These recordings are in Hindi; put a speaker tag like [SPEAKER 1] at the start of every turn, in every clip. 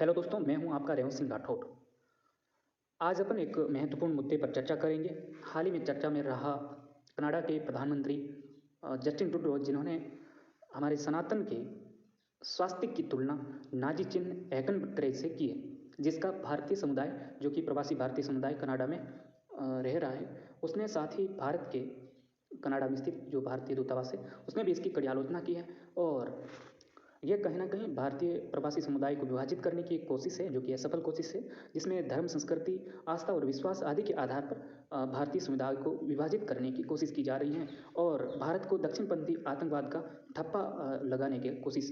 [SPEAKER 1] हेलो दोस्तों, मैं हूं आपका रेवंत सिंह राठौड़। आज अपन एक महत्वपूर्ण मुद्दे पर चर्चा करेंगे। हाल ही में चर्चा में रहा कनाडा के प्रधानमंत्री जस्टिन ट्रूडो, जिन्होंने हमारे सनातन के स्वास्तिक की तुलना नाजी चिन्ह एहकन से की है, जिसका भारतीय समुदाय, जो कि प्रवासी भारतीय समुदाय कनाडा में रह रहा है, उसने साथ ही भारत के कनाडा में स्थित जो भारतीय दूतावास है उसने भी इसकी कड़ी आलोचना की है। और यह कहीं ना कहीं भारतीय प्रवासी समुदाय को विभाजित करने की एक कोशिश है, जो कि असफल कोशिश है, जिसमें धर्म, संस्कृति, आस्था और विश्वास आदि के आधार पर भारतीय समुदाय को विभाजित करने की कोशिश की जा रही है और भारत को दक्षिणपंथी आतंकवाद का ठप्पा लगाने की कोशिश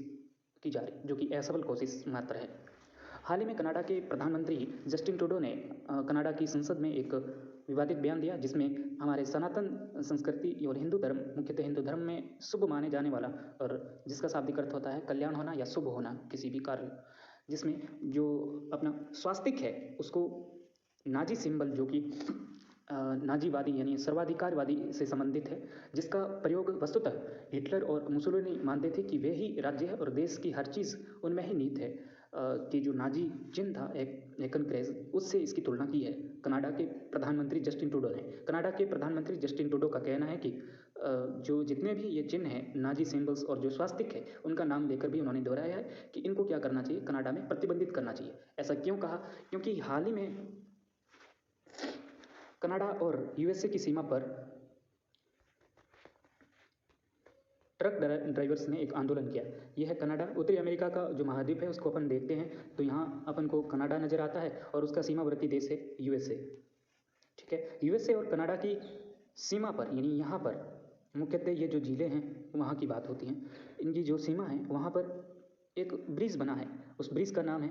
[SPEAKER 1] की जा रही है, जो कि असफल कोशिश मात्र है। हाल ही में कनाडा के प्रधानमंत्री जस्टिन ट्रूडो ने कनाडा की संसद में एक विवादित बयान दिया, जिसमें हमारे सनातन संस्कृति और हिंदू धर्म, मुख्यतः हिंदू धर्म में शुभ माने जाने वाला, और जिसका शाब्दिक अर्थ होता है कल्याण होना या शुभ होना किसी भी कार्य, जिसमें जो अपना स्वास्तिक है उसको नाजी सिंबल, जो कि नाजीवादी यानी सर्वाधिकारवादी से संबंधित है, जिसका प्रयोग वस्तुतः हिटलर और मुसोलिनी मानते थे कि वे ही राज्य है और देश की हर चीज़ उनमें ही नीत है, कि जो नाजी चिन्ह था एकन क्रेज, उससे इसकी तुलना की है कनाडा के प्रधानमंत्री जस्टिन ट्रूडो ने। कनाडा के प्रधानमंत्री जस्टिन ट्रूडो का कहना है कि जो जितने भी ये चिन्ह हैं, नाजी सिंबल्स और जो स्वास्तिक है, उनका नाम लेकर भी उन्होंने दोहराया है कि इनको क्या करना चाहिए, कनाडा में प्रतिबंधित करना चाहिए। ऐसा क्यों कहा? क्योंकि हाल ही में कनाडा और यूएसए की सीमा पर ट्रक ड्राइवर्स ने एक आंदोलन किया। यह है कनाडा। उत्तरी अमेरिका का जो महाद्वीप है उसको अपन देखते हैं तो यहाँ अपन को कनाडा नज़र आता है और उसका सीमावर्ती देश है यूएसए। ठीक है, यूएसए और कनाडा की सीमा पर, यानी यहाँ पर मुख्यतः ये जो झीलें हैं वहाँ की बात होती हैं, इनकी जो सीमा है वहाँ पर एक ब्रिज बना है। उस ब्रिज का नाम है,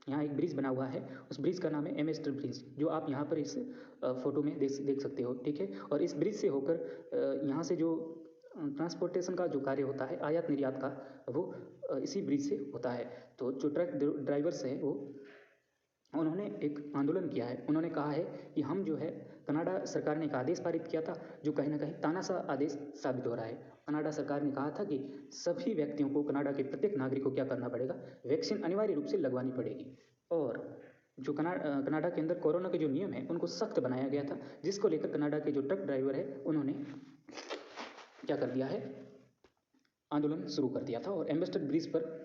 [SPEAKER 1] यहाँ एक ब्रिज बना हुआ है, उस ब्रिज का नाम है एमेस्टर ब्रिज, जो आप यहाँ पर इस फोटो में देख सकते हो। ठीक है, और इस ब्रिज से होकर यहाँ से जो ट्रांसपोर्टेशन का जो कार्य होता है, आयात निर्यात का, वो इसी ब्रिज से होता है। तो जो ट्रक ड्राइवर्स हैं वो उन्होंने एक आंदोलन किया है। उन्होंने कहा है कि हम जो है, कनाडा सरकार ने एक आदेश पारित किया था जो कहीं ना कहीं तानाशाह आदेश साबित हो रहा है। कनाडा सरकार ने कहा था कि सभी व्यक्तियों को, कनाडा के प्रत्येक नागरिक को क्या करना पड़ेगा, वैक्सीन अनिवार्य रूप से लगवानी पड़ेगी। और जो कनाडा के अंदर कोरोना के जो नियम है उनको सख्त बनाया गया था, जिसको लेकर कनाडा के जो ट्रक ड्राइवर है उन्होंने क्या कर दिया है, आंदोलन शुरू कर दिया था और एम्बेसडर ब्रिज पर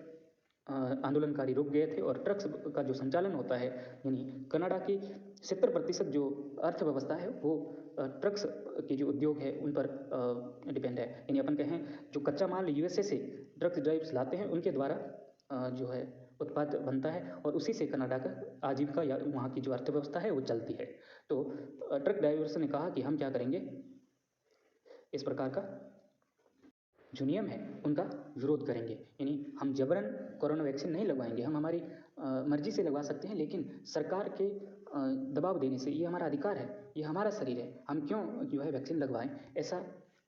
[SPEAKER 1] आंदोलनकारी रुक गए थे। और ट्रक्स का जो संचालन होता है, यानी कनाडा की 70% जो अर्थव्यवस्था है वो ट्रक्स के जो उद्योग है उन पर डिपेंड है। यानी अपन कहें जो कच्चा माल यूएसए से ट्रक ड्राइवर्स लाते हैं उनके द्वारा जो है उत्पाद बनता है और उसी से कनाडा का आजीविका या वहाँ की जो अर्थव्यवस्था है वो चलती है। तो ट्रक ड्राइवर्स ने कहा कि हम क्या करेंगे, इस प्रकार का जो नियम है उनका विरोध करेंगे, यानी हम जबरन कोरोना वैक्सीन नहीं लगवाएंगे, हम हमारी मर्जी से लगवा सकते हैं, लेकिन सरकार के दबाव देने से, ये हमारा अधिकार है, ये हमारा शरीर है, हम क्यों जो है वैक्सीन लगवाएं, ऐसा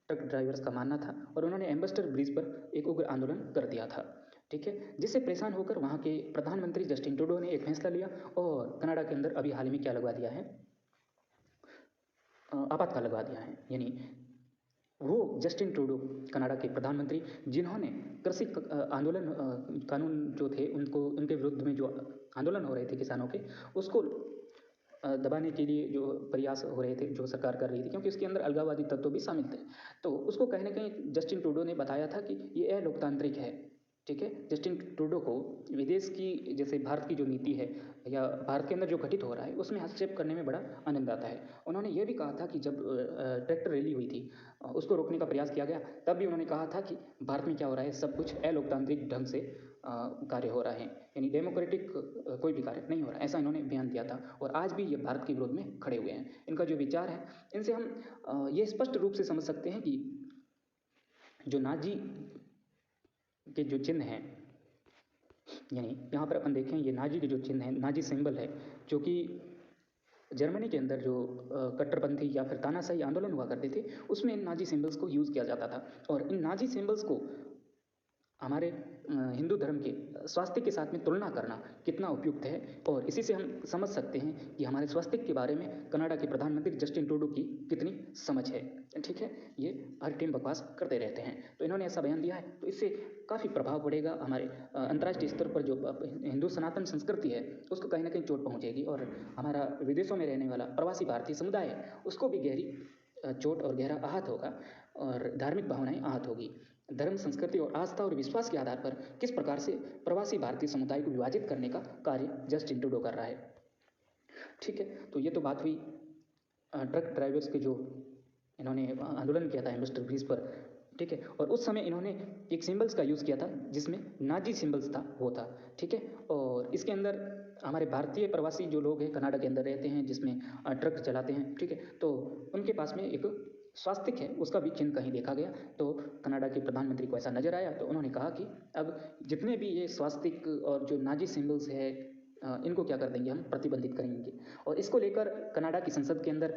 [SPEAKER 1] ट्रक ड्राइवर्स का मानना था। और उन्होंने एम्बेसडर ब्रिज पर एक उग्र आंदोलन कर दिया था। ठीक है, जिससे परेशान होकर वहाँ के प्रधानमंत्री जस्टिन ट्रूडो ने एक फैसला लिया और कनाडा के अंदर अभी हाल ही में क्या लगवा दिया है, आपातकाल लगवा दिया है। यानी वो जस्टिन ट्रूडो, कनाडा के प्रधानमंत्री, जिन्होंने कृषि आंदोलन कानून जो थे उनको, उनके विरुद्ध में जो आंदोलन हो रहे थे किसानों के, उसको दबाने के लिए जो प्रयास हो रहे थे, जो सरकार कर रही थी, क्योंकि उसके अंदर अलगाववादी तत्व भी शामिल थे, तो उसको कहीं ना कहीं जस्टिन ट्रूडो ने बताया था कि ये अलोकतांत्रिक है। ठीक है, जस्टिन ट्रूडो को विदेश की, जैसे भारत की जो नीति है या भारत के अंदर जो घटित हो रहा है उसमें हस्तक्षेप करने में बड़ा आनंद आता है। उन्होंने ये भी कहा था कि जब ट्रैक्टर रैली हुई थी उसको रोकने का प्रयास किया गया, तब भी उन्होंने कहा था कि भारत में क्या हो रहा है, सब कुछ अलोकतांत्रिक ढंग से कार्य हो रहा है, यानी डेमोक्रेटिक कोई भी कार्य नहीं हो रहा है, ऐसा इन्होंने बयान दिया था। और आज भी ये भारत के विरोध में खड़े हुए हैं। इनका जो विचार है, इनसे हम ये स्पष्ट रूप से समझ सकते हैं कि जो नाजी के जो चिन्ह हैं, यानी यहाँ पर अपन देखें, ये नाजी के जो चिन्ह है, नाजी सिंबल है, जो कि जर्मनी के अंदर जो कट्टरपंथी या फिर तानाशाही आंदोलन हुआ करते थे उसमें इन नाजी सिंबल्स को यूज़ किया जाता था। और इन नाजी सिंबल्स को हमारे हिंदू धर्म के स्वास्तिक के साथ में तुलना करना कितना उपयुक्त है, और इसी से हम समझ सकते हैं कि हमारे स्वास्तिक के बारे में कनाडा के प्रधानमंत्री जस्टिन ट्रूडो की कितनी समझ है। ठीक है, ये हर टाइम बकवास करते रहते हैं, तो इन्होंने ऐसा बयान दिया है, तो इससे काफ़ी प्रभाव पड़ेगा हमारे अंतर्राष्ट्रीय स्तर पर। जो हिंदू सनातन संस्कृति है उसको कहीं ना कहीं चोट पहुँचेगी, और हमारा विदेशों में रहने वाला प्रवासी भारतीय समुदाय है उसको भी गहरी चोट और गहरा आहत होगा, और धार्मिक भावनाएं आहत होगी। धर्म, संस्कृति और आस्था और विश्वास के आधार पर किस प्रकार से प्रवासी भारतीय समुदाय को विभाजित करने का कार्य जस्टिन ट्रूडो कर रहा है। ठीक है, तो ये तो बात हुई ट्रक ड्राइवर्स के जो इन्होंने आंदोलन किया था एम्बेसडर ब्रिज पर। ठीक है, और उस समय इन्होंने एक सिंबल्स का यूज़ किया था जिसमें नाजी सिंबल्स था, वो था। ठीक है, और इसके अंदर हमारे भारतीय प्रवासी जो लोग हैं कनाडा के अंदर रहते हैं, जिसमें ट्रक चलाते हैं, ठीक है, तो उनके पास में एक स्वास्तिक है, उसका भी चिन्ह कहीं देखा गया। तो कनाडा के प्रधानमंत्री को ऐसा नज़र आया, तो उन्होंने कहा कि अब जितने भी ये स्वास्तिक और जो नाजी सिंबल्स है इनको क्या कर देंगे, हम प्रतिबंधित करेंगे। और इसको लेकर कनाडा की संसद के अंदर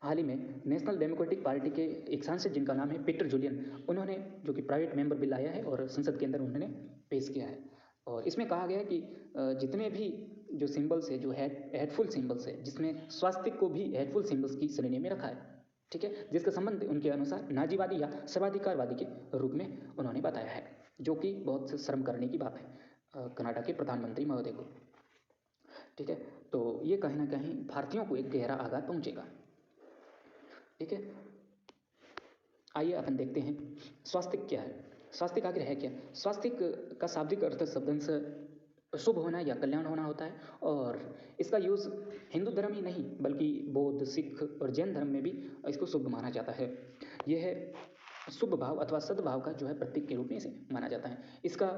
[SPEAKER 1] हाल ही में नेशनल डेमोक्रेटिक पार्टी के एक सांसद जिनका नाम है पीटर जुलियन, उन्होंने जो कि प्राइवेट मेंबर बिल लाया है और संसद के अंदर उन्होंने पेश किया है। और इसमें कहा गया है कि जितने भी जो सिंबल्स है, जो हेटफुल सिंबल्स है, जिसमें स्वास्तिक को भी हेटफुल सिंबल्स की श्रेणी में रखा है। ठीक है, जिसका संबंध उनके अनुसार नाजीवादी या सर्वाधिकारवादी के रूप में उन्होंने बताया है, जो कि बहुत शर्म करने की बात है कनाडा के प्रधानमंत्री महोदय को। ठीक है, तो ये कहीं ना कहीं भारतीयों को एक गहरा आघात पहुंचेगा। ठीक है, आइए अपन देखते हैं स्वास्तिक क्या है। स्वास्तिक आखिर है क्या? स्वास्तिक का शाब्दिक अर्थ शब्दांश शुभ होना या कल्याण होना होता है, और इसका यूज़ हिंदू धर्म ही नहीं बल्कि बौद्ध, सिख और जैन धर्म में भी इसको शुभ माना जाता है। यह है शुभ भाव अथवा सद्भाव का जो है प्रतीक के रूप में इसे माना जाता है। इसका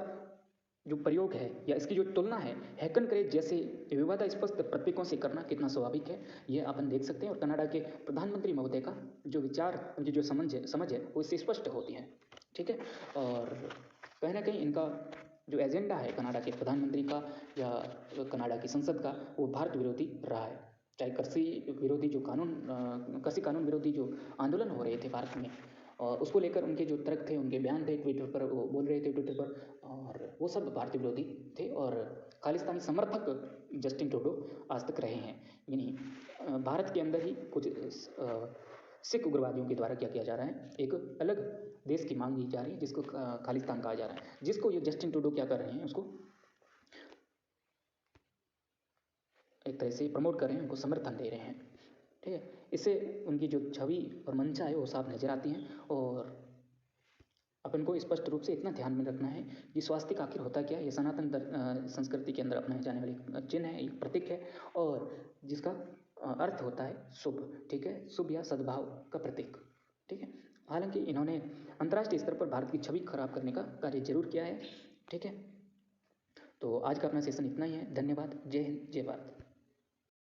[SPEAKER 1] जो प्रयोग है या इसकी जो तुलना है हैकन क्रेज जैसे विवादास्पद प्रतीकों से करना कितना स्वाभाविक है, ये अपन देख सकते हैं। और कनाडा के प्रधानमंत्री महोदय का जो विचार, उनकी जो समझ है वो इससे स्पष्ट होती है। ठीक है, और कहीं ना कहीं इनका जो एजेंडा है कनाडा के प्रधानमंत्री का या कनाडा की संसद का, वो भारत विरोधी रहा है। चाहे कृषि कानून विरोधी जो आंदोलन हो रहे थे भारत में, और उसको लेकर उनके जो तर्क थे, उनके बयान थे ट्विटर पर, वो बोल रहे थे ट्विटर पर, और वो सब भारतीय विरोधी थे और खालिस्तानी समर्थक जस्टिन ट्रूडो आज तक रहे हैं। यानी भारत के अंदर ही कुछ सिख उग्रवादियों के द्वारा क्या किया जा रहा है, एक अलग देश की मांग की जा रही है जिसको खालिस्तान कहा जा रहा है, जिसको ये जस्टिन ट्रूडो क्या कर रहे हैं, उसको एक तरह से प्रमोट कर रहे हैं, उनको समर्थन दे रहे हैं। ठीक है, इससे उनकी जो छवि और मंशा है वो साफ नजर आती हैं। और अपन को स्पष्ट रूप से इतना ध्यान में रखना है कि स्वास्तिक आखिर होता क्या है। ये सनातन संस्कृति के अंदर अपनाए जाने वाली चिन्ह है, एक प्रतीक है, और जिसका अर्थ होता है शुभ। ठीक है, शुभ या सद्भाव का प्रतीक। ठीक है, हालांकि इन्होंने अंतर्राष्ट्रीय स्तर पर भारत की छवि खराब करने का कार्य जरूर किया है। ठीक है, तो आज का अपना सेशन इतना ही है। धन्यवाद। जय हिंद, जय भारत।